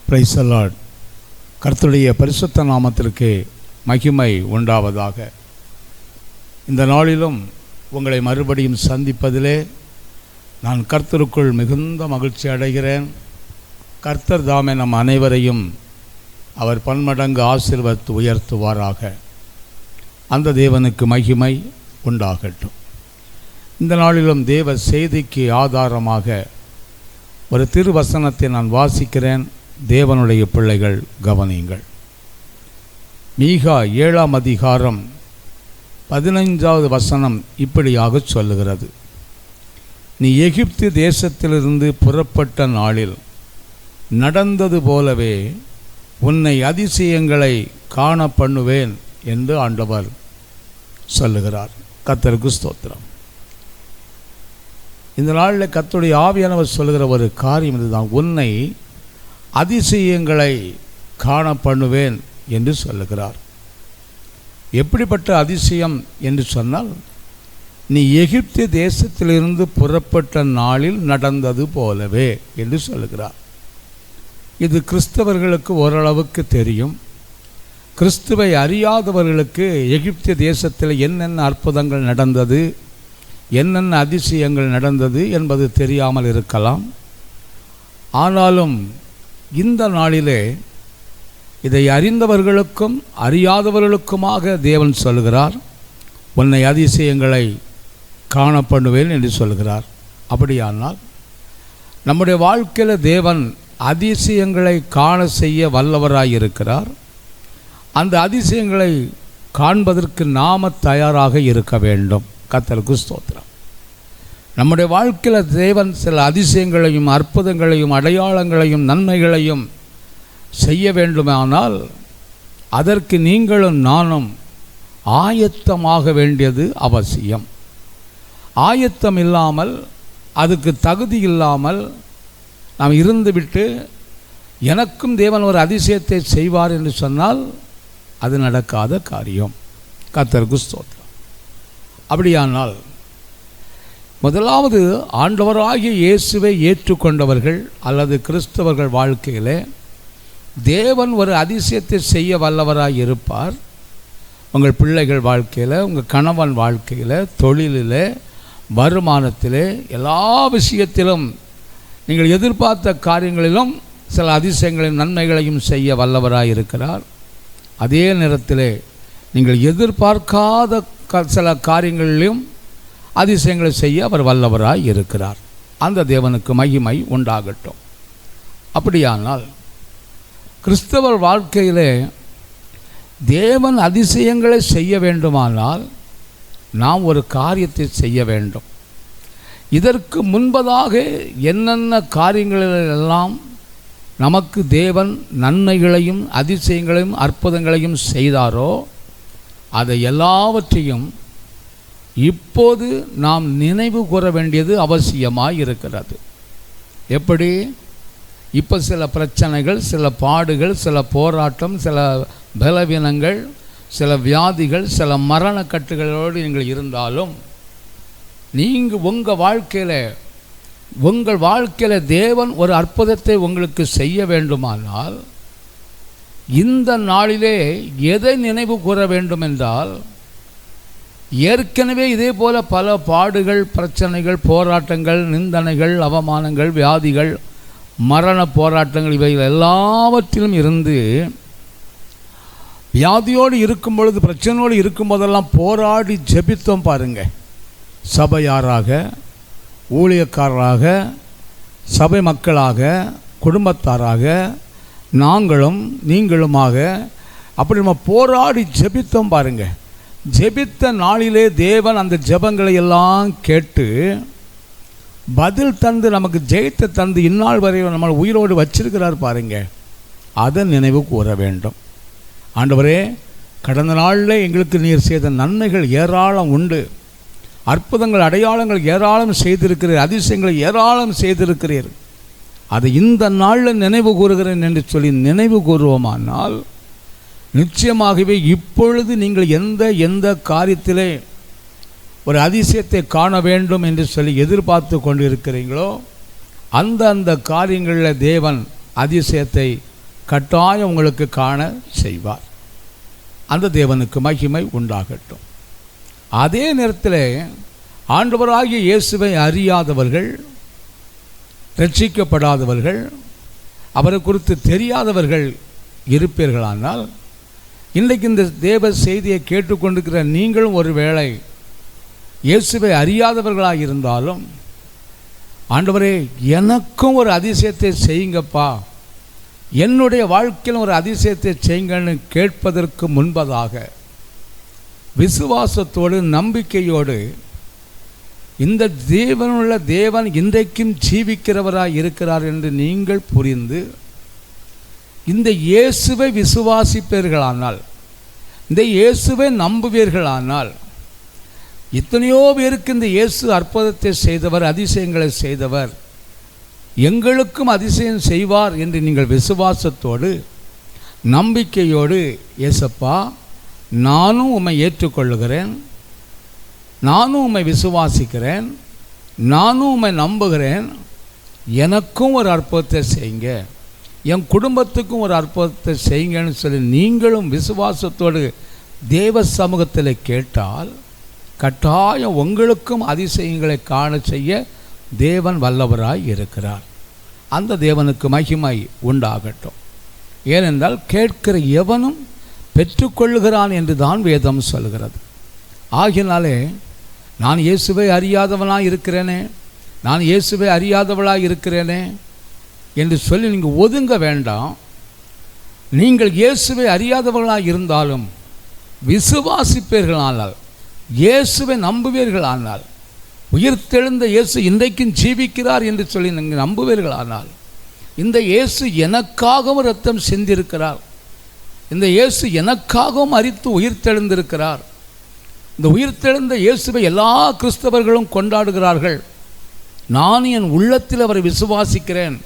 Praise the Lord. கர்த்தருடைய பரிசுத்த நாமத்திற்கு மகிமை உண்டாவதாக. இந்த நாளிலும் உங்களை மறுபடியும் சந்திப்பதிலே நான் கர்த்தருக்குள் மிகுந்த மகிழ்ச்சி அடைகிறேன். கர்த்தர் தாமே நம் அனைவரையும் அவர் பன்மடங்கு ஆசீர்வதித்து உயர்த்துவாராக. அந்த தேவனுக்கு மகிமை உண்டாகட்டும். இந்த நாளிலும் தேவ செய்திக்கு ஆதாரமாக ஒரு திருவசனத்தை நான் வாசிக்கிறேன். தேவனுடைய பிள்ளைகள் கவனியுங்கள். மீகா 7ஆம் அதிகாரம் 15வது வசனம் இப்படியாக சொல்லுகிறது: நீ எகிப்து தேசத்திலிருந்து புறப்பட்ட நாளில் நடந்தது போலவே உன்னை அதிசயங்களை காண பண்ணுவேன் என்று ஆண்டவர் சொல்லுகிறார். கர்த்தருக்கு ஸ்தோத்திரம். இந்த நாளில் கர்த்தருடைய ஆவியானவர் சொல்லுகிற ஒரு காரியம் இதுதான்: உன்னை அதிசயங்களை காண பண்ணுவேன் என்று சொல்லுகிறார். எப்படிப்பட்ட அதிசயம் என்று சொன்னால், நீ எகிப்து தேசத்திலிருந்து புறப்பட்ட நாளில் நடந்தது போலவே என்று சொல்லுகிறார். இது கிறிஸ்தவர்களுக்கு ஓரளவுக்கு தெரியும். கிறிஸ்துவை அறியாதவர்களுக்கு எகிப்து தேசத்தில் என்னென்ன அற்புதங்கள் நடந்தது, என்னென்ன அதிசயங்கள் நடந்தது என்பது தெரியாமல் இருக்கலாம். ஆனாலும் இந்த நாளிலே இதை அறிந்தவர்களுக்கும் அறியாதவர்களுக்குமாக தேவன் சொல்கிறார், உன்னை அதிசயங்களை காண பண்ணுவேன் என்று சொல்கிறார். அப்படியானால் நம்முடைய வாழ்க்கையில் தேவன் அதிசயங்களை காண செய்ய வல்லவராயிருக்கிறார். அந்த அதிசயங்களை காண்பதற்கு நாம தயாராக இருக்க வேண்டும். கர்த்தருக்கு ஸ்தோத்திரம். நம்முடைய வாழ்க்கையில் தேவன் சில அதிசயங்களையும் அற்புதங்களையும் அடையாளங்களையும் நன்மைகளையும் செய்ய வேண்டுமானால் அதற்கு நீங்களும் நானும் ஆயத்தமாக வேண்டியது அவசியம். ஆயத்தம் இல்லாமல், அதுக்கு தகுதி இல்லாமல் நாம் இருந்துவிட்டு எனக்கும் தேவன் ஒரு அதிசயத்தை செய்வார் என்று சொன்னால் அது நடக்காத காரியம். கர்த்தருக்கு ஸ்தோத்திரம். அப்படியானால் முதலாவது ஆண்டவராகிய இயேசுவை ஏற்றுக்கொண்டவர்கள் அல்லது கிறிஸ்தவர்கள் வாழ்க்கையில் தேவன் ஒரு அதிசயத்தை செய்ய வல்லவராக இருப்பார். உங்கள் பிள்ளைகள் வாழ்க்கையில், உங்கள் கணவன் வாழ்க்கையில், தொழிலில், வருமானத்தில், எல்லா விஷயத்திலும் நீங்கள் எதிர்பார்த்த காரியங்களிலும் சில அதிசயங்களையும் நன்மைகளையும் செய்ய வல்லவராக இருக்கிறார். அதே நேரத்தில் நீங்கள் எதிர்பார்க்காத சில காரியங்களிலும் அதிசயங்களை செய்ய அவர் வல்லவராய் இருக்கிறார். அந்த தேவனுக்கு மகிமை உண்டாகட்டும். அப்படியானால் கிறிஸ்தவர் வாழ்க்கையிலே தேவன் அதிசயங்களை செய்ய வேண்டுமானால் நாம் ஒரு காரியத்தை செய்ய வேண்டும். இதற்கு முன்பதாக என்னென்ன காரியங்களெல்லாம் நமக்கு தேவன் நன்மைகளையும் அதிசயங்களையும் அற்புதங்களையும் செய்தாரோ அதை எல்லாவற்றையும் இப்போது நாம் நினைவு கூற வேண்டியது அவசியமாக இருக்கிறது. எப்படி? இப்போ சில பிரச்சனைகள், சில பாடுகள், சில போராட்டம், சில பலவீனங்கள், சில வியாதிகள், சில மரணக்கட்டுகளோடு நீங்கள் இருந்தாலும் நீங்கள் உங்கள் வாழ்க்கையில் தேவன் ஒரு அற்புதத்தை உங்களுக்கு செய்ய வேண்டுமானால் இந்த நாளிலே எதை நினைவு கூற வேண்டும் என்றால், ஏற்கனவே இதே போல பல பாடுகள், பிரச்சனைகள், போராட்டங்கள், நிந்தனைகள், அவமானங்கள், வியாதிகள், மரண போராட்டங்கள் இவைகள் எல்லாவற்றிலும் இருந்து வியாதியோடு இருக்கும் பொழுது, பிரச்சனையோடு இருக்கும் போதெல்லாம் போராடி ஜெபித்தோம் பாருங்க. சபையாராக, ஊழியக்காரராக, சபை மக்களாக, குடும்பத்தாராக, நாங்களும் நீங்களுமாக அப்படி நம்ம போராடி ஜெபித்தோம் பாருங்க. ஜெபித்த நாளிலே தேவன் அந்த ஜெபங்களை எல்லாம் கேட்டு பதில் தந்து நமக்கு ஜெயத்தை தந்து இந்நாள் வரை நம்ம உயிரோடு வச்சிருக்கிறார் பாருங்க. அதை நினைவு கூற வேண்டும். ஆண்டவரே, கடந்த நாளில் எங்களுக்கு நீர் செய்த நன்மைகள் ஏராளம் உண்டு, அற்புதங்கள் அடையாளங்கள் ஏராளம் செய்திருக்கிறீர், அதிசயங்களை ஏராளம் செய்திருக்கிறீர், அதை இந்த நாளில் நினைவு கூறுகிறேன் என்று சொல்லி நினைவு கூறுவோமானால் நிச்சயமாகவே இப்பொழுது நீங்கள் எந்த காரியத்திலே ஒரு அதிசயத்தை காண வேண்டும் என்று சொல்லி எதிர்பார்த்து கொண்டிருக்கிறீங்களோ அந்த காரியங்களில் தேவன் அதிசயத்தை கட்டாயம் உங்களுக்கு காண செய்வார். அந்த தேவனுக்கு மகிமை உண்டாகட்டும். அதே நேரத்தில் ஆண்டவராகிய இயேசுவை அறியாதவர்கள், ரட்சிக்கப்படாதவர்கள், அவரை குறித்து தெரியாதவர்கள் இருப்பீர்களானால், இன்றைக்கு இந்த தேவ செய்தியை கேட்டுக்கொண்டிருக்கிற நீங்களும் ஒருவேளை இயேசுவை அறியாதவர்களாக இருந்தாலும், ஆண்டவரே எனக்கும் ஒரு அதிசயத்தை செய்யுங்கப்பா, என்னுடைய வாழ்க்கையில் ஒரு அதிசயத்தை செய்யுங்கன்னு கேட்பதற்கு முன்பதாக விசுவாசத்தோடு நம்பிக்கையோடு இந்த தேவனுள்ள தேவன் இன்றைக்கும் ஜீவிக்கிறவராய் இருக்கிறார் என்று நீங்கள் புரிந்து இந்த இயேசுவை விசுவாசிப்பீர்களானால், இந்த இயேசுவை நம்புவீர்களானால், எத்தனையோ பேருக்கு இந்த இயேசு அற்புதத்தை செய்தவர், அதிசயங்களை செய்தவர், எங்களுக்கும் அதிசயம் செய்வார் என்று நீங்கள் விசுவாசத்தோடு நம்பிக்கையோடு, இயேசப்பா நானும் உம்மை ஏற்றுக்கொள்ளுகிறேன், நானும் உம்மை விசுவாசிக்கிறேன், நானும் உம்மை நம்புகிறேன், எனக்கும் ஒரு அற்புதத்தை செய்யுங்க, என் குடும்பத்துக்கும் ஒரு அற்புதத்தை செய்யுங்கன்னு சொல்லி நீங்களும் விசுவாசத்தோடு தேவ சமூகத்தில் கேட்டால், கட்டாயம் உங்களுக்கும் அதிசயங்களை காண செய்ய தேவன் வல்லவராய் இருக்கிறார். அந்த தேவனுக்கு மகிமை உண்டாகட்டும். ஏனென்றால் கேட்கிற எவனும் பெற்றுக்கொள்ளுகிறான் என்று தான் வேதம் சொல்கிறது. ஆகினாலே நான் இயேசுவை அறியாதவனாக இருக்கிறேனே, நான் இயேசுவை அறியாதவளாக இருக்கிறேனே என்று சொல்லி நீங்கள் ஒதுங்க வேண்டாம். நீங்கள் இயேசுவை அறியாதவர்களாக இருந்தாலும் விசுவாசிப்பீர்களானால், இயேசுவை நம்புவீர்களானால், உயிர்த்தெழுந்த இயேசு இன்றைக்கும் ஜீவிக்கிறார் என்று சொல்லி நீங்கள் நம்புவீர்களானால், இந்த இயேசு எனக்காகவும் இரத்தம் சிந்திருக்கிறார், இந்த இயேசு எனக்காகவும் மரித்து உயிர்த்தெழுந்திருக்கிறார், இந்த உயிர்த்தெழுந்த இயேசுவை எல்லா கிறிஸ்தவர்களும் கொண்டாடுகிறார்கள், நான் என் உள்ளத்தில் அவரை விசுவாசிக்கிறேன்,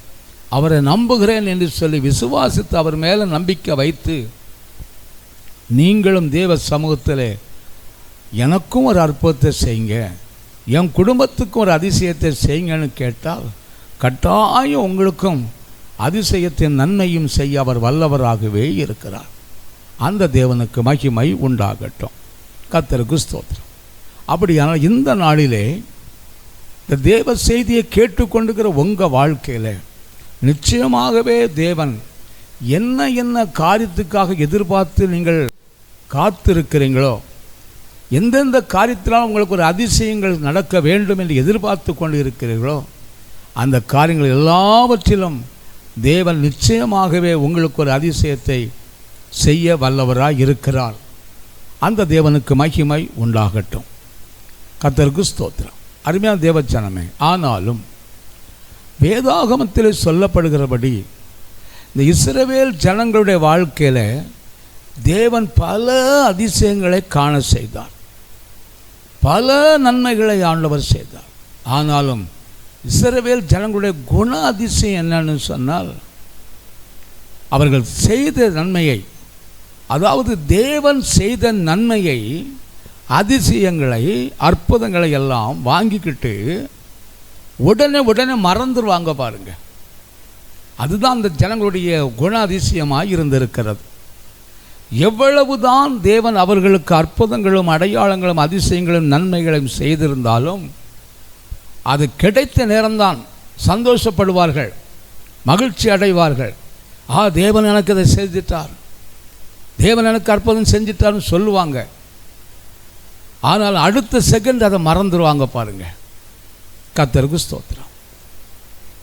அவரை நம்புகிறேன் என்று சொல்லி விசுவாசித்து அவர் மேலே நம்பிக்கை வைத்து நீங்களும் தேவ சமூகத்தில் எனக்கும் ஒரு அற்புதத்தை செய்யுங்க, என் குடும்பத்துக்கும் ஒரு அதிசயத்தை செய்யுங்கன்னு கேட்டால், கட்டாயம் உங்களுக்கும் அதிசயத்தின் நன்மையும் செய்ய அவர் வல்லவராகவே இருக்கிறார். அந்த தேவனுக்கு மகிமை உண்டாகட்டும். கர்த்தருக்கு ஸ்தோத்திரம். அப்படியானால் இந்த நாளிலே இந்த தேவ செய்தியை கேட்டுக்கொண்டுக்கிற உங்கள் வாழ்க்கையில் நிச்சயமாகவே தேவன் என்ன என்ன காரியத்துக்காக எதிர்பார்த்து நீங்கள் காத்திருக்கிறீங்களோ, எந்தெந்த காரியத்தினால் உங்களுக்கு ஒரு அதிசயங்கள் நடக்க வேண்டும் என்று எதிர்பார்த்து கொண்டு இருக்கிறீர்களோ, அந்த காரியங்கள் எல்லாவற்றிலும் தேவன் நிச்சயமாகவே உங்களுக்கு ஒரு அதிசயத்தை செய்ய வல்லவராய் இருக்கிறார். அந்த தேவனுக்கு மகிமை உண்டாகட்டும். கர்த்தருக்கு ஸ்தோத்திரம். அருமையான தேவஜனமே, ஆனாலும் வேதாகமத்தில் சொல்லப்படுகிறபடி இந்த இஸ்ரவேல் ஜனங்களுடைய வாழ்க்கையில் தேவன் பல அதிசயங்களை காண செய்தார், பல நன்மைகளை ஆண்டவர் செய்தார். ஆனாலும் இஸ்ரவேல் ஜனங்களுடைய குண அதிசயம் என்னன்னு சொன்னால், அவர்கள் செய்த நன்மையை, அதாவது தேவன் செய்த நன்மையை, அதிசயங்களை, அற்புதங்களை எல்லாம் வாங்கிக்கிட்டு உடனே உடனே மறந்துடுவாங்க பாருங்க. அதுதான் அந்த ஜனங்களுடைய குண அதிசயமாக இருந்திருக்கிறது. எவ்வளவுதான் தேவன் அவர்களுக்கு அற்புதங்களும் அடையாளங்களும் அதிசயங்களும் நன்மைகளையும் செய்திருந்தாலும், அது கிடைத்த நேரம்தான் சந்தோஷப்படுவார்கள், மகிழ்ச்சி அடைவார்கள். தேவன் எனக்கு அதை செஞ்சிட்டார், தேவன் எனக்கு அற்புதம் செஞ்சிட்டார்னு சொல்லுவாங்க. ஆனால் அடுத்த செகண்ட் அதை மறந்துடுவாங்க பாருங்க. கர்த்தருக்கு ஸ்தோத்திரம்.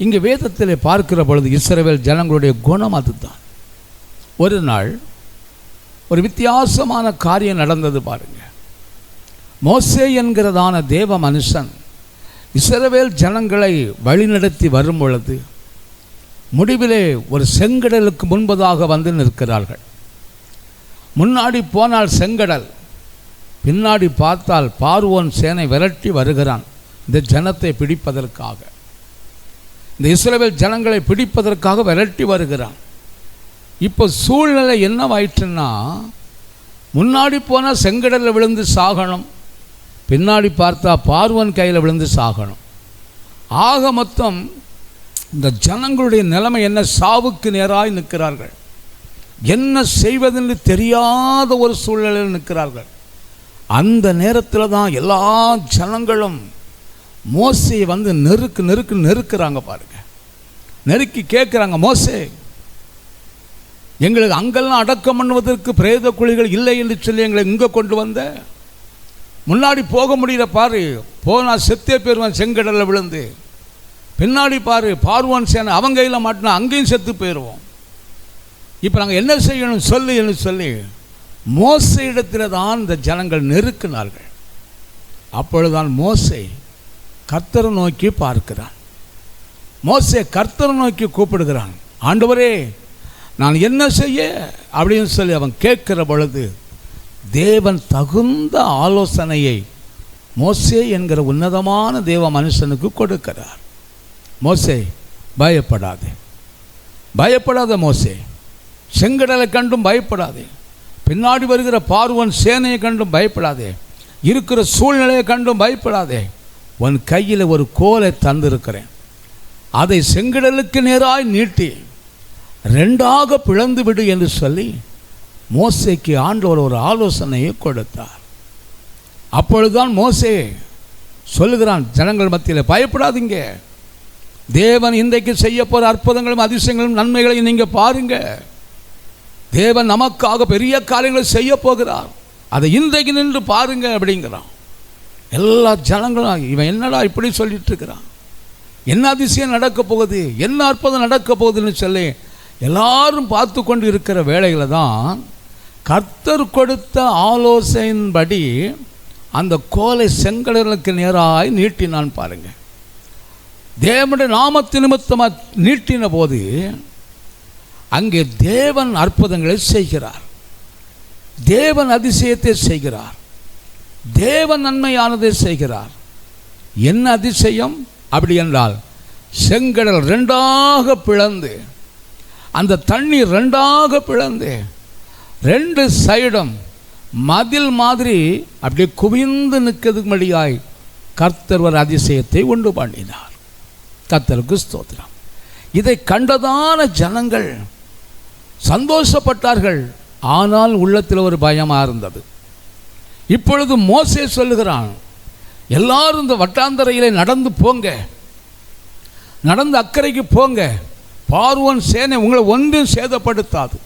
இங்கே வேதத்தில் பார்க்கிற பொழுது இஸ்ரவேல் ஜனங்களுடைய குணம் அதுதான். ஒரு நாள் ஒரு வித்தியாசமான காரியம் நடந்தது பாருங்க. மோசே என்கிறதான தேவ மனுஷன் இஸ்ரவேல் ஜனங்களை வழிநடத்தி வரும் பொழுது முடிவிலே ஒரு செங்கடலுக்கு முன்பதாக வந்து நிற்கிறார்கள். முன்னாடி போனால் செங்கடல், பின்னாடி பார்த்தால் பார்வோன் சேனை விரட்டி வருகிறான் இந்த ஜனத்தை பிடிப்பதற்காக. இந்த இஸ்ரவேல் ஜனங்களை பிடிப்பதற்காக விரட்டி வருகிறான். இப்போ சூழ்நிலை என்னவாயிற்றுன்னா, முன்னாடி போனால் செங்கடலில் விழுந்து சாகணும், பின்னாடி பார்த்தா பார்வன் கையில் விழுந்து சாகணும். ஆக மொத்தம் இந்த ஜனங்களுடைய நிலைமை என்ன, சாவுக்கு நேராய் நிற்கிறார்கள். என்ன செய்வதென்று தெரியாத ஒரு சூழ்நிலையில் நிற்கிறார்கள். அந்த நேரத்தில் தான் எல்லா ஜனங்களும் மோசையை வந்து நெருக்குறாங்க பாருங்க. நெருக்கி கேட்குறாங்க, மோசே, எங்களுக்கு அங்கெல்லாம் அடக்கம் பண்ணுவதற்கு பிரேத குழிகள் இல்லை என்று சொல்லி எங்களை இங்கே கொண்டு வந்த, முன்னாடி போக முடியல பாரு, போனால் செத்தே போயிடுவான் செங்கடலில் விழுந்து. பின்னாடி பாரு, பார்வான் சேனை அவங்க கையில் மாட்டினா அங்கேயும் செத்து போயிடுவோம். இப்போ நாங்கள் என்ன செய்யணும் சொல்லு என்று சொல்லி மோசே இடத்துல தான் இந்த ஜனங்கள் நெருக்கினார்கள். அப்பொழுதுதான் மோசே கர்த்தரை நோக்கி பார்க்கிறான். மோசே கர்த்தரை நோக்கி கூப்பிடுகிறான், ஆண்டவரே நான் என்ன செய்ய அப்படின்னு சொல்லி அவன் கேட்கிற பொழுது தேவன் தகுந்த ஆலோசனையை மோசே என்கிற உன்னதமான தேவ மனுஷனுக்கு கொடுக்கிறார். மோசே பயப்படாதே, பயப்படாத மோசே, செங்கடலை கண்டும் பயப்படாதே, பின்னாடி வருகிற பார்வன் சேனையை கண்டும் பயப்படாதே, இருக்கிற சூழ்நிலையை கண்டும் பயப்படாதே, உன் கையில் ஒரு கோலை தந்திருக்கிறேன், அதை செங்கடலுக்கு நேராய் நீட்டி ரெண்டாக பிளந்து விடு என்று சொல்லி மோசேக்கு ஆண்டவர் ஒரு ஆலோசனையை கொடுத்தார். அப்பொழுதுதான் மோசே சொல்லுகிறான் ஜனங்கள் மத்தியில், பயப்படாதீங்க, தேவன் இன்றைக்கு செய்ய போகிற அற்புதங்களும் அதிசயங்களும் நன்மைகளையும் நீங்கள் பாருங்க, தேவன் நமக்காக பெரிய காரியங்களை செய்ய போகிறார், அதை இன்றைக்கு நின்று பாருங்க அப்படிங்கிறான். எல்லா ஜனங்களும் இவன் என்னடா இப்படி சொல்லிட்டு இருக்கிறான், என்ன அதிசயம் நடக்க போகுது, என்ன அற்புதம் நடக்க போகுதுன்னு சொல்லி எல்லாரும் பார்த்து கொண்டு இருக்கிற வேளையில் தான் கர்த்தர் கொடுத்த ஆலோசனையின்படி அந்த கோலை செங்கடலுக்கு நேராய் நீட்டினான் பாருங்க. தேவனுடைய நாமத்து நிமித்தமாக நீட்டின போது அங்கே தேவன் அற்புதங்களை செய்கிறார், தேவன் அதிசயத்தை செய்கிறார், தேவன் நன்மையானதை செய்கிறார். என்ன அதிசயம் அப்படி என்றால், செங்கடல் ரெண்டாக பிளந்து, அந்த தண்ணீர் ரெண்டாக பிளந்து, ரெண்டு சைடும் மதில் மாதிரி அப்படியே குவிந்து நிற்கிறதுபடியாய் கர்த்தர் ஒரு அதிசயத்தை உண்டு பண்ணினார். கர்த்தருக்கு ஸ்தோத்திரம். இதை கண்டதான ஜனங்கள் சந்தோஷப்பட்டார்கள். ஆனால் உள்ளத்தில் ஒரு பயமாக இருந்தது. இப்பொழுது மோசே சொல்லுகிறான், எல்லாரும் இந்த வட்டாந்தரையிலே நடந்து போங்க, நடந்து அக்கறைக்கு போங்க, பார்வோன் சேனை உங்களை ஒன்றும் சேதப்படுத்தாது,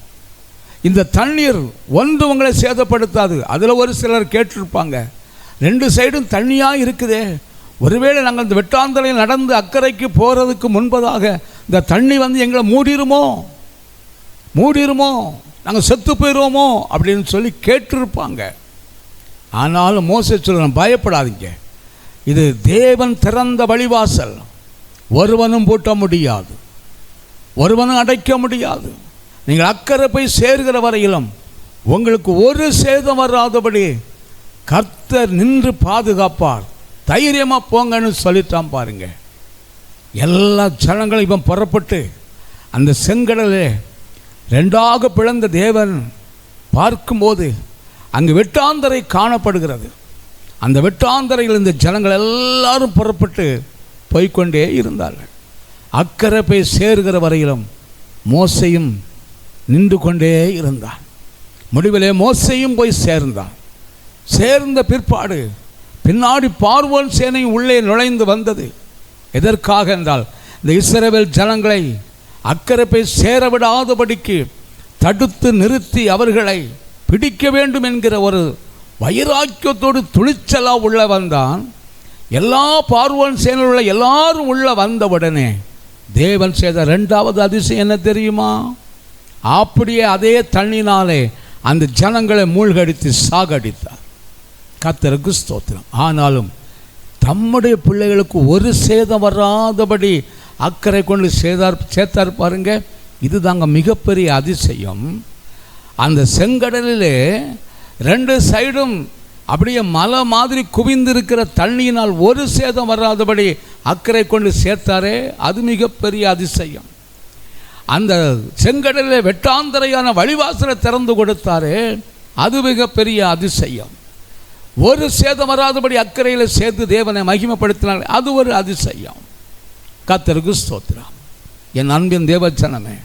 இந்த தண்ணீர் ஒன்று உங்களை சேதப்படுத்தாது. அதில் ஒரு சிலர் கேட்டிருப்பாங்க, ரெண்டு சைடும் தண்ணியாக இருக்குதே, ஒருவேளை நாங்கள் இந்த வெட்டாந்தரையில் நடந்து அக்கறைக்கு போகிறதுக்கு முன்பதாக இந்த தண்ணி வந்து எங்களை மூடிருமோ, நாங்கள் செத்து போயிடுவோமோ அப்படின்னு சொல்லி கேட்டிருப்பாங்க. ஆனாலும் மோசே சொல்லுறேன், பயப்படாதீங்க, இது தேவன் திறந்த வழிவாசல், ஒருவனும் பூட்ட முடியாது, ஒருவனும் அடைக்க முடியாது. நீங்கள் அக்கறை போய் சேர்கிற வரையிலும் உங்களுக்கு ஒரு சேதம் வராதபடி கர்த்தர் நின்று பாதுகாப்பார், தைரியமாக போங்கன்னு சொல்லிட்டான் பாருங்க. எல்லா ஜனங்களும் இப்போ புறப்பட்டு அந்த செங்கடலே ரெண்டாக பிளந்த தேவன் பார்க்கும்போது அங்கு வெட்டாந்தரை காணப்படுகிறது. அந்த வெட்டாந்தரையில் இந்த ஜனங்கள் எல்லாரும் புறப்பட்டு போய்கொண்டே இருந்தார்கள். அக்கறை போய் சேர்கிற வரையிலும் மோசையும் நின்று கொண்டே இருந்தான். முடிவிலே மோசையும் போய் சேர்ந்தான். சேர்ந்த பிற்பாடு பின்னாடி பார்வோன் சேனை உள்ளே நுழைந்து வந்தது. எதற்காக என்றால், இந்த இஸ்ரவேல் ஜனங்களை அக்கறை போய் சேர விடாதபடிக்கு தடுத்து நிறுத்தி அவர்களை பிடிக்க வேண்டும் என்கிற ஒரு வைராக்கியத்தோடு துணிச்சலாக உள்ள வந்தான். எல்லா பார்வோன் சேனையில் உள்ள எல்லாரும் உள்ள வந்தவுடனே தேவன் செய்த ரெண்டாவது அதிசயம் என்ன தெரியுமா? அப்படியே அதே தண்ணினாலே அந்த ஜனங்களை மூழ்கடித்து சாகடித்தார். கர்த்தருக்கு ஸ்தோத்திரம். ஆனாலும் தம்முடைய பிள்ளைகளுக்கு ஒரு சேதம் வராதபடி அக்கறை கொண்டு சேர்த்தார் பாருங்க. இது தாங்க மிகப்பெரிய அதிசயம். அந்த செங்கடலிலே ரெண்டு சைடும் அப்படியே மலை மாதிரி குவிந்திருக்கிற தண்ணியினால் ஒரு சேதம் வராதபடி அக்கறை கொண்டு சேர்த்தாரே, அது மிகப்பெரிய அதிசயம். அந்த செங்கடலில் வெட்டாந்தரையான வழிவாசலை திறந்து கொடுத்தாரே, அது மிகப்பெரிய அதிசயம். ஒரு சேதம் வராதபடி அக்கறையில் சேர்த்து தேவனை மகிமைப்படுத்தினார், அது ஒரு அதிசயம். கர்த்தருக்கு ஸ்தோத்திரம். என் அன்பின் தேவஜனமே,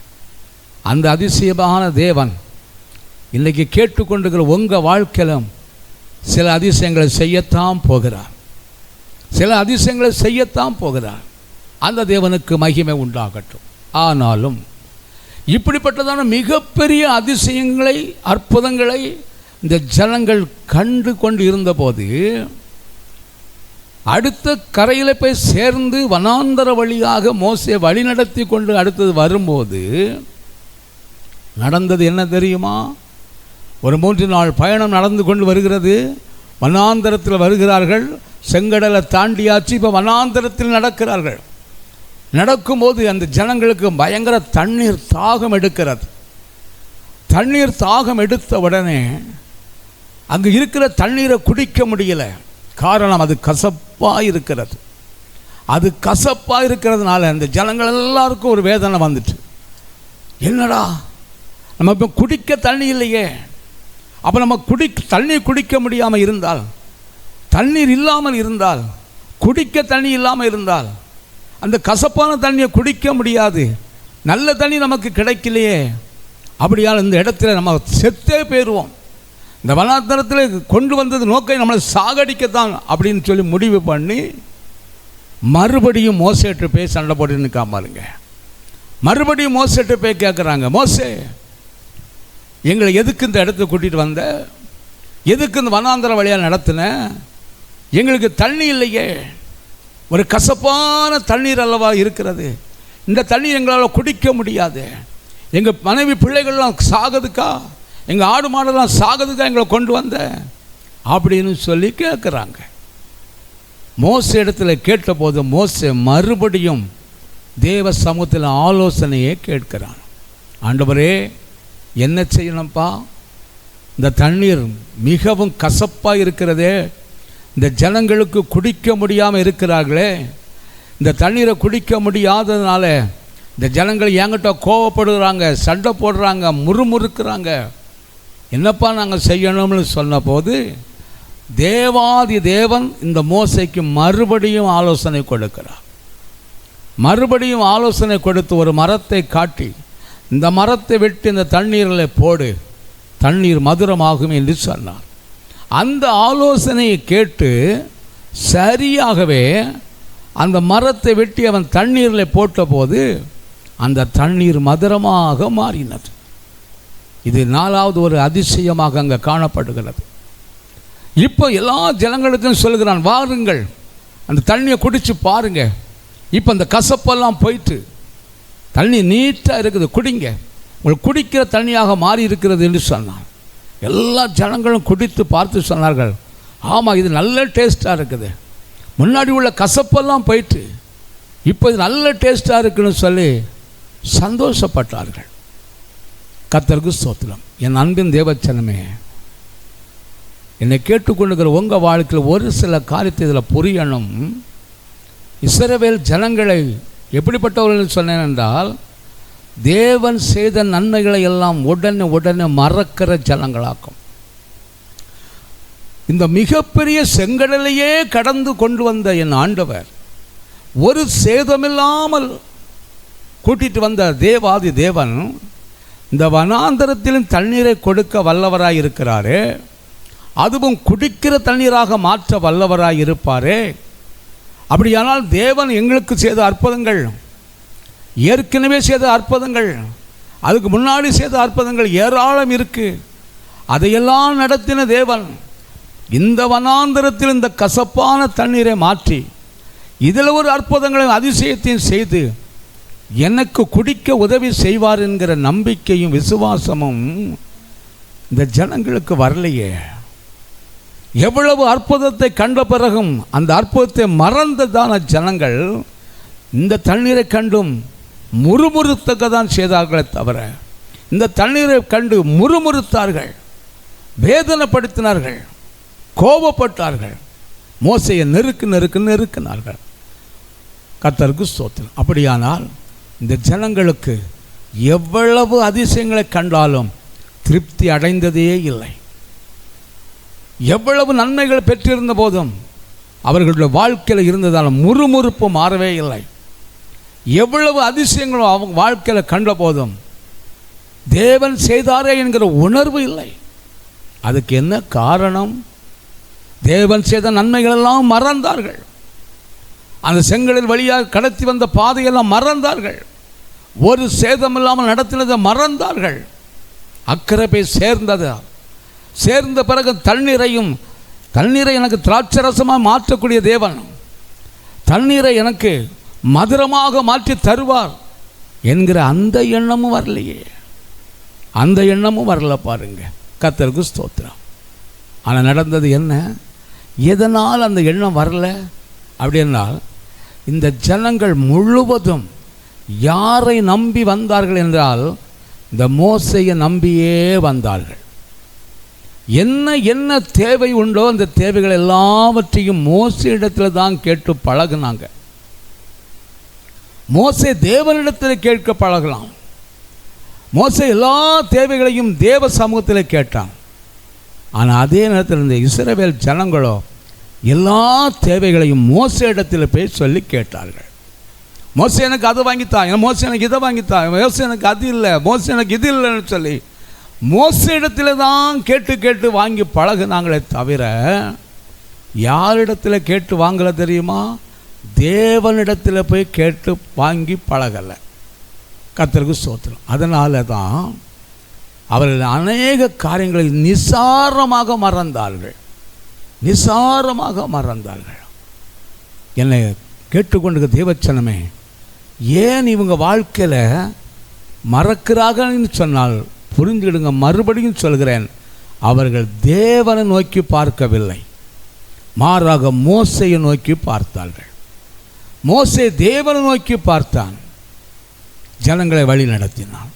அந்த அதிசயமான தேவன் இன்றைக்கி கேட்டுக்கொண்டிருக்கிற உங்கள் வாழ்க்கையிலும் சில அதிசயங்களை செய்யத்தான் போகிறார். சில அதிசயங்களை செய்யத்தான் போகிறார். அந்த தேவனுக்கு மகிமை உண்டாகட்டும். ஆனாலும் இப்படிப்பட்டதான மிகப்பெரிய அதிசயங்களை, அற்புதங்களை இந்த ஜனங்கள் கண்டு கொண்டு இருந்தபோது, அடுத்த கரையில் போய் சேர்ந்து வனாந்தர வழியாக மோசே வழி நடத்தி கொண்டு அடுத்தது வரும்போது நடந்தது என்ன தெரியுமா? ஒரு 3 நாள் பயணம் நடந்து கொண்டு வருகிறது. வனாந்தரத்தில் வருகிறார்கள். செங்கடலை தாண்டியாச்சு. இப்போ வனாந்தரத்தில் நடக்கிறார்கள். நடக்கும்போது அந்த ஜனங்களுக்கு பயங்கர தண்ணீர் தாகம் எடுக்கிறது. தண்ணீர் தாகம் எடுத்த உடனே அங்கு இருக்கிற தண்ணீரை குடிக்க முடியல. காரணம், அது கசப்பாக இருக்கிறது. அது கசப்பாக இருக்கிறதுனால அந்த ஜனங்கள் எல்லாருக்கும் ஒரு வேதனை வந்துட்டு, என்னடா நம்ம இப்போ குடிக்க தண்ணி இல்லையே, அப்போ நம்ம தண்ணீர் குடிக்க முடியாமல் இருந்தால், தண்ணீர் இல்லாமல் இருந்தால், குடிக்க தண்ணி இல்லாமல் இருந்தால், அந்த கசப்பான தண்ணியை குடிக்க முடியாது. நல்ல தண்ணி நமக்கு கிடைக்கலையே, அப்படியால் இந்த இடத்துல நம்ம செத்தே போயிடுவோம். இந்த வனாந்தரத்தில் கொண்டு வந்தது நோக்கை நம்மளை சாகடிக்கத்தான் அப்படின்னு சொல்லி முடிவு பண்ணி மறுபடியும் மோசேட்டு போய் சண்டை போட்டு நிற்காமலுங்க. மறுபடியும் மோசேட்டு போய் கேட்குறாங்க, மோசே எங்களை எதுக்கு இந்த இடத்துக்கு கூட்டிகிட்டு வந்த, எதுக்கு இந்த வனாந்தர வழியாக நடத்தின, எங்களுக்கு தண்ணி இல்லையே, ஒரு கசப்பான தண்ணீர் அல்லவா இருக்கிறது, இந்த தண்ணீர் எங்களால் குடிக்க முடியாது, எங்கள் மனைவி பிள்ளைகள்லாம் சாகுதுக்கா, எங்கள் ஆடு மாடெல்லாம் சாகுதுக்கா எங்களை கொண்டு வந்த அப்படின்னு சொல்லி கேட்குறாங்க. மோசே இடத்துல கேட்டபோது மோசே மறுபடியும் தேவ சமூகத்தில் ஆலோசனையே கேட்கிறான். ஆண்டவரே, என்ன செய்யணும்ப்பா, இந்த தண்ணீர் மிகவும் கசப்பாக இருக்கிறதே, இந்த ஜனங்களுக்கு குடிக்க முடியாமல் இருக்கிறார்களே, இந்த தண்ணீரை குடிக்க முடியாததுனால இந்த ஜனங்கள் என்கிட்ட கோவப்படுறாங்க, சண்டை போடுறாங்க, முறுமுறுக்கிறாங்க, என்னப்பா நாங்கள் செய்யணும்னு சொன்னபோது தேவாதி தேவன் இந்த மோசைக்கு மறுபடியும் ஆலோசனை கொடுக்கிறார். மறுபடியும் ஆலோசனை கொடுத்து ஒரு மரத்தை காட்டி, இந்த மரத்தை விட்டு இந்த தண்ணீரில் போடு, தண்ணீர் மதுரமாகும் என்று சொன்னார். அந்த ஆலோசனையை கேட்டு சரியாகவே அந்த மரத்தை வெட்டி அவன் தண்ணீரில் போட்டபோது அந்த தண்ணீர் மதுரமாக மாறினது. இது 4வது ஒரு அதிசயமாக அங்கே காணப்படுகிறது. இப்போ எல்லா ஜனங்களுக்கும் சொல்கிறான், வாருங்கள் அந்த தண்ணியை குடித்து பாருங்க, இப்போ அந்த கசப்பெல்லாம் போயிட்டு தண்ணி நீட்டாக இருக்குது, குடிங்க, உங்களுக்கு குடிக்கிற தண்ணியாக மாறி இருக்கிறது என்று சொன்னான். எல்லா ஜனங்களும் குடித்து பார்த்து சொன்னார்கள், ஆமாம் இது நல்ல டேஸ்ட்டாக இருக்குது, முன்னாடி உள்ள கசப்பெல்லாம் போயிட்டு இப்போ இது நல்ல டேஸ்ட்டாக இருக்குன்னு சொல்லி சந்தோஷப்பட்டார்கள். கர்த்தருக்கு ஸ்தோத்திரம். என் அன்பின் தேவச்சனமே, என்னை கேட்டுக்கொண்டுக்கிற உங்கள் வாழ்க்கையில் ஒரு சில காரியத்தை இதில் புரியணும். இஸ்ரவேல் ஜனங்களை எப்படிப்பட்டவர்கள் சொன்னேன் என்றால், தேவன் செய்த நன்மைகளை எல்லாம் உடனே உடனே மறக்கிற ஜனங்களாக்கும். இந்த மிகப்பெரிய செங்கடலையே கடந்து கொண்டு வந்த என் ஆண்டவர் ஒரு சேதமில்லாமல் கூட்டிட்டு வந்த தேவாதி தேவன் இந்த வனாந்தரத்திலும் தண்ணீரை கொடுக்க வல்லவராய் இருக்கிறாரே, அதுவும் குடிக்கிற தண்ணீராக மாற்ற வல்லவராய் இருப்பாரே. அப்படியானால் தேவன் எங்களுக்கு செய்த அற்புதங்கள், ஏற்கனவே செய்த அற்புதங்கள், அதுக்கு முன்னாடி செய்த அற்புதங்கள் ஏராளம் இருக்கு. அதையெல்லாம் நடத்தின தேவன் இந்த வனாந்தரத்தில் இந்த கசப்பான தண்ணீரை மாற்றி இதில் ஒரு அற்புதங்களையும் அதிசயத்தையும் செய்து எனக்கு குடிக்க உதவி செய்வார் என்கிற நம்பிக்கையும் விசுவாசமும் இந்த ஜனங்களுக்கு வரலையே. எவ்வளவு அற்புதத்தை கண்ட பிறகும் அந்த அற்புதத்தை மறந்ததான ஜனங்கள் இந்த தண்ணீரை கண்டும் முறுமுறுத்தக்கதான் செய்தார்களே தவிர, இந்த தண்ணீரை கண்டு முறுமுறுத்தார்கள், வேதனைப்படுத்தினார்கள், கோபப்பட்டார்கள், மோசையை நெருக்கினார்கள். கர்த்தருக்கு ஸ்தோத்திரம். அப்படியானால் இந்த ஜனங்களுக்கு எவ்வளவு அதிசயங்களை கண்டாலும் திருப்தி அடைந்ததே இல்லை. எவ்வளவு நன்மைகள் பெற்றிருந்த போதும் அவர்களுடைய வாழ்க்கையில் இருந்ததால் முறுமுறுப்பு மாறவே இல்லை. எவ்வளவு அதிசயங்களும் அவங்க வாழ்க்கையில் கண்ட போதும் தேவன் செய்தாரே என்கிற உணர்வு இல்லை. அதுக்கு என்ன காரணம்? தேவன் செய்த நன்மைகளெல்லாம் மறந்தார்கள். அந்த செங்கடல் வழியாக கடத்தி வந்த பாதையெல்லாம் மறந்தார்கள். ஒரு சேதம் இல்லாமல் நடத்தினதை மறந்தார்கள். அக்கறை போய் சேர்ந்த பிறகு தண்ணீரை எனக்கு திராட்சரசமாக மாற்றக்கூடிய தேவன், தண்ணீரை எனக்கு மதுரமாக மாற்றி தருவார் என்கிற அந்த எண்ணமும் வரலையே. அந்த எண்ணமும் வரல பாருங்க. கர்த்தருக்கு ஸ்தோத்திரம். ஆனால் நடந்தது என்ன? எதனால் அந்த எண்ணம் வரல அப்படின்னால், இந்த ஜனங்கள் முழுவதும் யாரை நம்பி வந்தார்கள் என்றால், இந்த மோசையை நம்பியே வந்தார்கள். என்ன தேவை உண்டோ அந்த தேவைகள் எல்லாவற்றையும் மோசையிடத்தில் தான் கேட்டு பழகுனாங்க. மோசே தேவனிடத்தில் கேட்க பழகலாம். மோசே எல்லா தேவைகளையும் தேவ சமூகத்தில் கேட்டான். ஆனால் அதே நேரத்தில் இந்த இஸ்ரவேல் ஜனங்களோ எல்லா தேவைகளையும் மோசே இடத்தில் போய் சொல்லி கேட்டார்கள். மோசே எனக்கு அதை வாங்கித்தான், மோசே எனக்கு இதை வாங்கித்தான், மோசே எனக்கு அது இல்லை, மோசே எனக்கு இது இல்லைன்னு சொல்லி மோசே இடத்துல தான் கேட்டு வாங்கி பழகுனாங்களே தவிர யாரிடத்தில் கேட்டு வாங்கலை தெரியுமா? தேவனிடத்தில் போய் கேட்டு வாங்கி பழகலை. கர்த்தருக்கு ஸ்தோத்திரம். அதனால தான் அவர்கள் அநேக காரியங்களை நிசாரமாக மறந்தார்கள். என்னை கேட்டுக்கொண்டு தேவச்சனமே, ஏன் இவங்க வாழ்க்கையில் மறக்கிறாங்கன்னு சொன்னால் புரிஞ்சுக்கிடுங்க. மறுபடியும் சொல்கிறேன், அவர்கள் தேவனை நோக்கி பார்க்கவில்லை, மாறாக மோசையை நோக்கி பார்த்தார்கள். மோசே தேவனை நோக்கி பார்த்தான், ஜனங்களை வழி நடத்தினான்.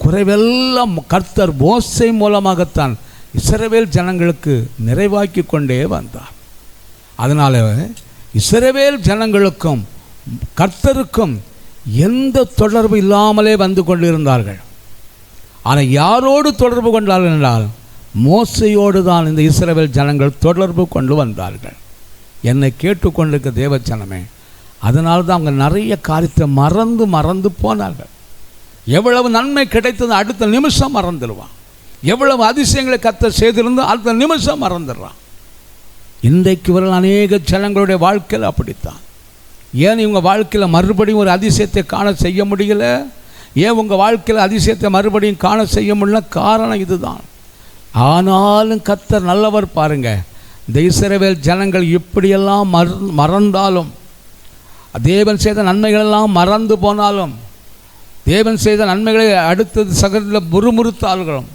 குறைவெல்லாம் கர்த்தர் மோசே மூலமாகத்தான் இஸ்ரவேல் ஜனங்களுக்கு நிறைவாக்கி கொண்டே வந்தார். அதனால் இஸ்ரவேல் ஜனங்களுக்கும் கர்த்தருக்கும் எந்த தொடர்பு இல்லாமலே வந்து கொண்டிருந்தார்கள். ஆனால் யாரோடு தொடர்பு கொண்டார்கள் என்றால் மோசையோடு தான் இந்த இஸ்ரவேல் ஜனங்கள் தொடர்பு கொண்டு வந்தார்கள். என்னை கேட்டுக்கொண்டிருக்க தேவச்சனமே, அதனால தான் அவங்க நிறைய காரியத்தை மறந்து போனார்கள். எவ்வளவு நன்மை கிடைத்தது அடுத்த நிமிஷம் மறந்துடுவான். எவ்வளவு அதிசயங்களை கர்த்தர் செய்திருந்து அடுத்த நிமிஷம் மறந்துடுறான். இன்றைக்கு இவர்கள் அநேக ஜனங்களுடைய வாழ்க்கையில் அப்படித்தான். ஏன் இவங்க வாழ்க்கையில் மறுபடியும் ஒரு அதிசயத்தை காண செய்ய முடியல? ஏன் உங்கள் வாழ்க்கையில் அதிசயத்தை மறுபடியும் காண செய்ய முடியல? காரணம் இதுதான். ஆனாலும் கர்த்தர் நல்லவர் பாருங்க. இந்த இஸ்ரவேல் ஜனங்கள் இப்படியெல்லாம் மறந்தாலும், தேவன் செய்த நன்மைகளெல்லாம் மறந்து போனாலும், தேவன் செய்த நன்மைகளை அடுத்தது சகத்தில் முறுமுறுத்தார்களும்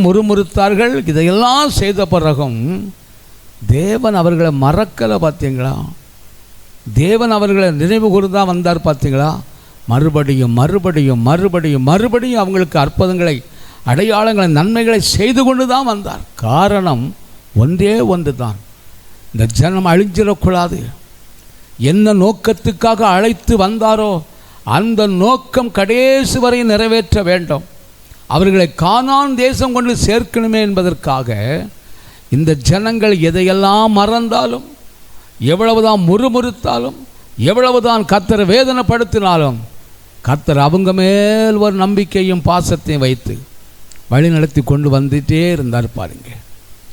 முறுமுறுத்தார்கள். இதையெல்லாம் செய்த பிறகும் தேவன் அவர்களை மறக்கலை. பார்த்தீங்களா? தேவன் அவர்களை நினைவு கூர்ந்தான் வந்தார். பார்த்தீங்களா? மறுபடியும் அவங்களுக்கு அற்புதங்களை, அடையாளங்களை, நன்மைகளை செய்து கொண்டு தான் வந்தார். காரணம் ஒன்றே ஒன்று தான், இந்த ஜனம் அழிஞ்சிடக்கூடாது. என்ன நோக்கத்துக்காக அழைத்து வந்தாரோ அந்த நோக்கம் கடைசி வரை நிறைவேற்ற வேண்டும். அவர்களை கானான் தேசம் கொண்டு சேர்க்கணுமே என்பதற்காக இந்த ஜனங்கள் எதையெல்லாம் மறந்தாலும், எவ்வளவுதான் முறுமுறுத்தாலும், எவ்வளவுதான் கர்த்தரை வேதனைப்படுத்தினாலும், கர்த்தர் அவங்க மேல் ஒரு நம்பிக்கையும் பாசத்தையும் வைத்து வழி நடத்தி கொண்டு வந்துட்டே இருந்தார். பாருங்க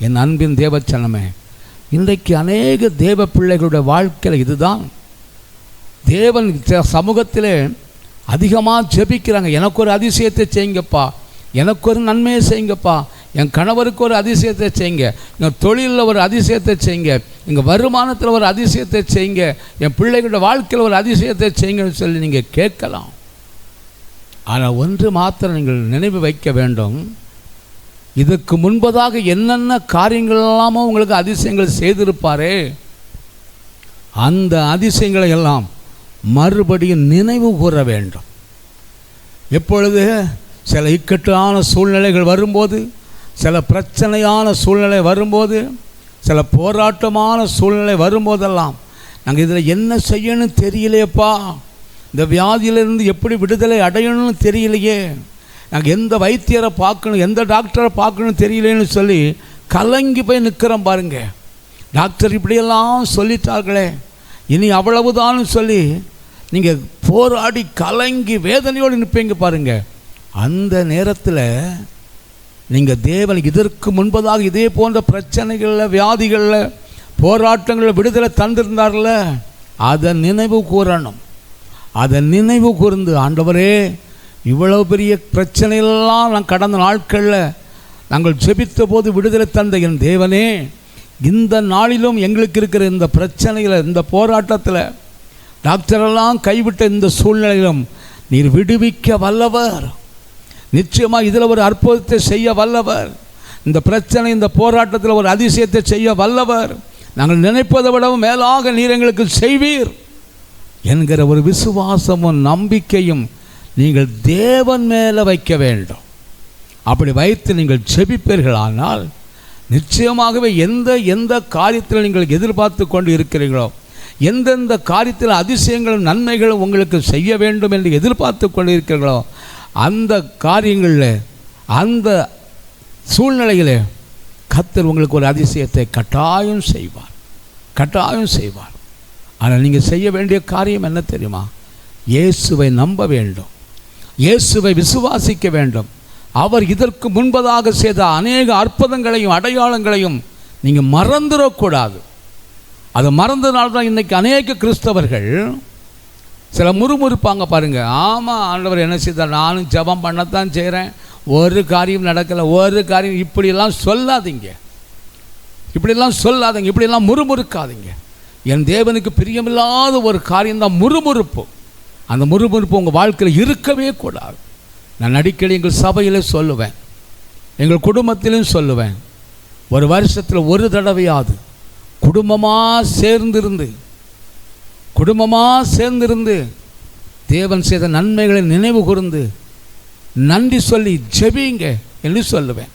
என் அன்பின் தேவச்சனமே, இன்றைக்கு அநேக தேவ பிள்ளைகளுடைய வாழ்க்கையில் இதுதான். தேவன் சமூகத்திலே அதிகமாக ஜெபிக்கிறாங்க. எனக்கு ஒரு அதிசயத்தை செய்யுங்கப்பா, எனக்கு ஒரு நன்மையை செய்யுங்கப்பா, என் கணவருக்கு ஒரு அதிசயத்தை செய்யுங்க, எங்கள் தொழிலில் ஒரு அதிசயத்தை செய்யுங்க, எங்கள் வருமானத்தில் ஒரு அதிசயத்தை செய்யுங்க, என் பிள்ளைகளோட வாழ்க்கையில் ஒரு அதிசயத்தை செய்யுங்கன்னு சொல்லி நீங்கள் கேட்கலாம். ஆனால் ஒன்று மாத்திரம் நீங்கள் நினைவு வைக்க வேண்டும், இதுக்கு முன்பதாக என்னென்ன காரியங்கள் எல்லாமோ உங்களுக்கு அதிசயங்கள் செய்திருப்பாரே, அந்த அதிசயங்களை எல்லாம் மறுபடியும் நினைவு கூற வேண்டும். எப்பொழுது சில இக்கட்டான சூழ்நிலைகள் வரும்போது, சில பிரச்சனையான சூழ்நிலை வரும்போது, சில போராட்டமான சூழ்நிலை வரும்போதெல்லாம் நாங்கள் இதில் என்ன செய்யணும்னு தெரியலையேப்பா, இந்த வியாதியிலிருந்து எப்படி விடுதலை அடையணும்னு தெரியலையே, நாங்கள் எந்த வைத்தியரை பார்க்கணும், எந்த டாக்டரை பார்க்கணும்னு தெரியலேன்னு சொல்லி கலங்கி போய் நிற்கிறோம் பாருங்க. டாக்டர் இப்படியெல்லாம் சொல்லிட்டார்களே, இனி அவ்வளவுதான்னு சொல்லி நீங்கள் போராடி கலங்கி வேதனையோடு நிற்பீங்க பாருங்க. அந்த நேரத்தில் நீங்கள் தேவன் இதற்கு முன்பதாக இதே போன்ற பிரச்சனைகளில், வியாதிகளில், போராட்டங்களில் விடுதலை தந்திருந்தார்ல, அதை நினைவு கூறணும். அதை நினைவு கூர்ந்து, ஆண்டவரே இவ்வளவு பெரிய பிரச்சனையெல்லாம் நான் கடந்த நாட்களில் நாங்கள் ஜெபித்த போது விடுதலை தந்த என் தேவனே, இந்த நாளிலும் எங்களுக்கு இருக்கிற இந்த பிரச்சனையில், இந்த போராட்டத்தில், டாக்டரெல்லாம் கைவிட்ட இந்த சூழ்நிலையிலும் நீர் விடுவிக்க வல்லவர். நிச்சயமாக இதில் ஒரு அற்புதத்தை செய்ய வல்லவர். இந்த பிரச்சனை, இந்த போராட்டத்தில் ஒரு அதிசயத்தை செய்ய வல்லவர். நாங்கள் நினைப்பதை விடவும் மேலாக நீர் எங்களுக்கு செய்வீர் என்கிற ஒரு விசுவாசமும் நம்பிக்கையும் நீங்கள் தேவன் மேலே வைக்க வேண்டும். அப்படி வைத்து நீங்கள் ஜெபிப்பீர்களானால் நிச்சயமாகவே எந்த காரியத்தில் நீங்கள் எதிர்பார்த்து கொண்டு இருக்கிறீர்களோ, எந்தெந்த காரியத்தில் அதிசயங்களும் நன்மைகளும் உங்களுக்கு செய்ய வேண்டும் என்று எதிர்பார்த்து கொண்டு இருக்கிறீர்களோ, அந்த காரியங்களில், அந்த சூழ்நிலையில் கர்த்தர் உங்களுக்கு ஒரு அதிசயத்தை கட்டாயம் செய்வார், கட்டாயம் செய்வார். ஆனால் நீங்கள் செய்ய வேண்டிய காரியம் என்ன தெரியுமா? இயேசுவை நம்ப வேண்டும், இயேசுவை விசுவாசிக்க வேண்டும். அவர் இதற்கு முன்பதாக செய்த அநேக அற்புதங்களையும் அடையாளங்களையும் நீங்கள் மறந்துடக்கூடாது. அதை மறந்ததுனால்தான் இன்றைக்கி அநேக கிறிஸ்தவர்கள் சில முறுமுறுப்பாங்க பாருங்கள். ஆமாம், ஆண்டவர் என்ன செய்தார், நானும் ஜெபம் பண்ணத்தான் செய்கிறேன், ஒரு காரியம் நடக்கலை, ஒரு காரியம். இப்படியெல்லாம் சொல்லாதீங்க, இப்படியெல்லாம் சொல்லாதீங்க, இப்படியெல்லாம் முறுமுறுக்காதீங்க. என் தேவனுக்கு பிரியமில்லாத ஒரு காரியம்தான் முறுமுறுப்பு. அந்த முறுமுறுப்பு உங்கள் வாழ்க்கையில் இருக்கவே கூடாது. நான் அடிக்கடி எங்கள் சபையில் சொல்லுவேன், எங்கள் குடும்பத்திலும் சொல்லுவேன், ஒரு வருஷத்தில் ஒரு தடவையாவது குடும்பமாக சேர்ந்திருந்து தேவன் செய்த நன்மைகளை நினைவு கூர்ந்து நன்றி சொல்லி ஜெபிங்க என்று சொல்லுவேன்.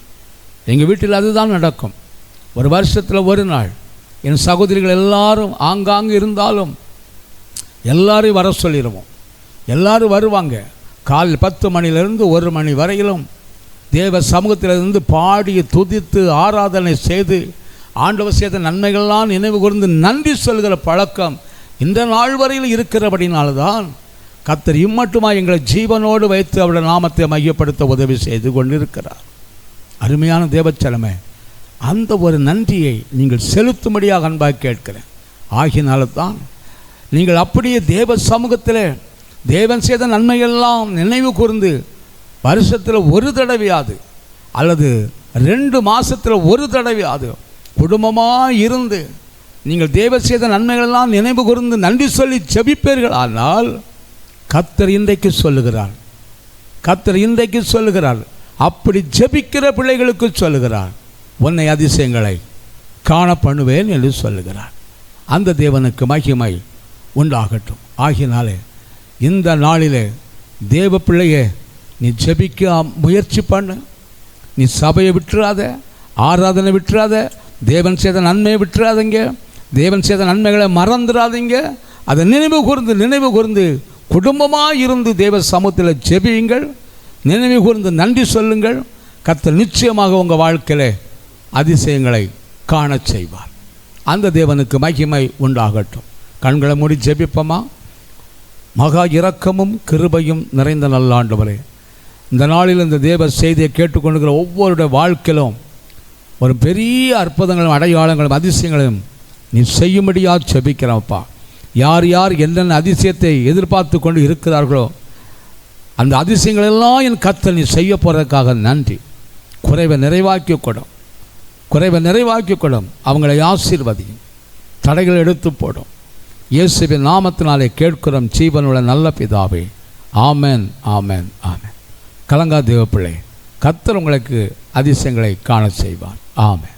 எங்கள் வீட்டில் அதுதான் நடக்கும். ஒரு வருஷத்தில் ஒரு நாள் என் சகோதரிகள் எல்லாரும் ஆங்காங்கு இருந்தாலும் எல்லாரையும் வர சொல்லிடுவோம். எல்லாரும் வருவாங்க. காலையில் 10 மணிலிருந்து 1 மணி வரையிலும் தேவ சமூகத்திலிருந்து பாடி துதித்து ஆராதனை செய்து ஆண்டவர் செய்த நன்மைகள்லாம் நினைவு கூர்ந்து நன்றி சொல்கிற பழக்கம் இந்த நாள் வரையில் இருக்கிறபடினால்தான் கர்த்தர் இம்மட்டுமா எங்களை ஜீவனோடு வைத்து அவருடைய நாமத்தை மையப்படுத்த உதவி செய்து கொண்டிருக்கிறார். அருமையான தேவச்சலமே, அந்த ஒரு நன்றியை நீங்கள் செலுத்தும்படியாக அன்பாக கேட்கிறேன். ஆகினால்தான் நீங்கள் அப்படியே தேவ சமூகத்தில் தேவன் செய்த நன்மையெல்லாம் நினைவு கூர்ந்து வருஷத்தில் ஒரு தடவையாது அல்லது 2 மாதத்தில் ஒரு தடவையாது குடும்பமாக இருந்து நீங்கள் தேவ செய்த நன்மைகளெல்லாம் நினைவு கூர்ந்து நன்றி சொல்லி ஜெபிப்பீர்கள். ஆனால் கர்த்தர் இன்றைக்கு சொல்லுகிறார், அப்படி ஜெபிக்கிற பிள்ளைகளுக்கு சொல்லுகிறார், உன்னை அதிசயங்களை காண பண்ணுவேன் என்று சொல்லுகிறார். அந்த தேவனுக்கு மகிமை உண்டாகட்டும். ஆகினாலே இந்த நாளிலே தேவ பிள்ளையே, நீ ஜெபிக்க முயற்சி பண்ணு. நீ சபையை விட்டுறாத, ஆராதனை விட்டுறாத, தேவன் செய்த நன்மையை விட்டுறாதீங்க, தேவன் செய்த நன்மைகளை மறந்துடாதீங்க. அதை நினைவு கூர்ந்து குடும்பமாக இருந்து தேவ சமூகத்தில் ஜெபியுங்கள், நினைவு கூர்ந்து நன்றி சொல்லுங்கள். கர்த்தர் நிச்சயமாக உங்கள் வாழ்க்கையில் அதிசயங்களை காண செய்வார். அந்த தேவனுக்கு மகிமை உண்டாகட்டும். கண்களை மூடி ஜெபிப்போமா? மகா இரக்கமும் கிருபையும் நிறைந்த நல்ல ஆண்டவரே, இந்த நாளில் இந்த தேவ செய்தியை கேட்டுக்கொண்டுகிற ஒவ்வொருடைய வாழ்க்கையிலும் ஒரு பெரிய அற்புதங்களும் அடையாளங்களும் அதிசயங்களையும் நீ செய்யும்படியாக ஜெபிக்கிறப்பா. யார் யார் என்னென்ன அதிசயத்தை எதிர்பார்த்து கொண்டு இருக்கிறார்களோ அந்த அதிசயங்களெல்லாம் என் கர்த்தர் நீ செய்ய போகிறதுக்காக நன்றி. குறைவை நிறைவாக்கி கொடும். அவங்களை ஆசீர்வதியும், தடைகள் எடுத்து போடும். இயேசுவின் நாமத்தினாலே கேட்கிறோம் ஜீவனுள்ள நல்ல பிதாவே. ஆமென், ஆமென், ஆமென். கலங்கா தேவ பிள்ளை, கர்த்தர் உங்களுக்கு அதிசயங்களை காண செய்வார். ஆமென்.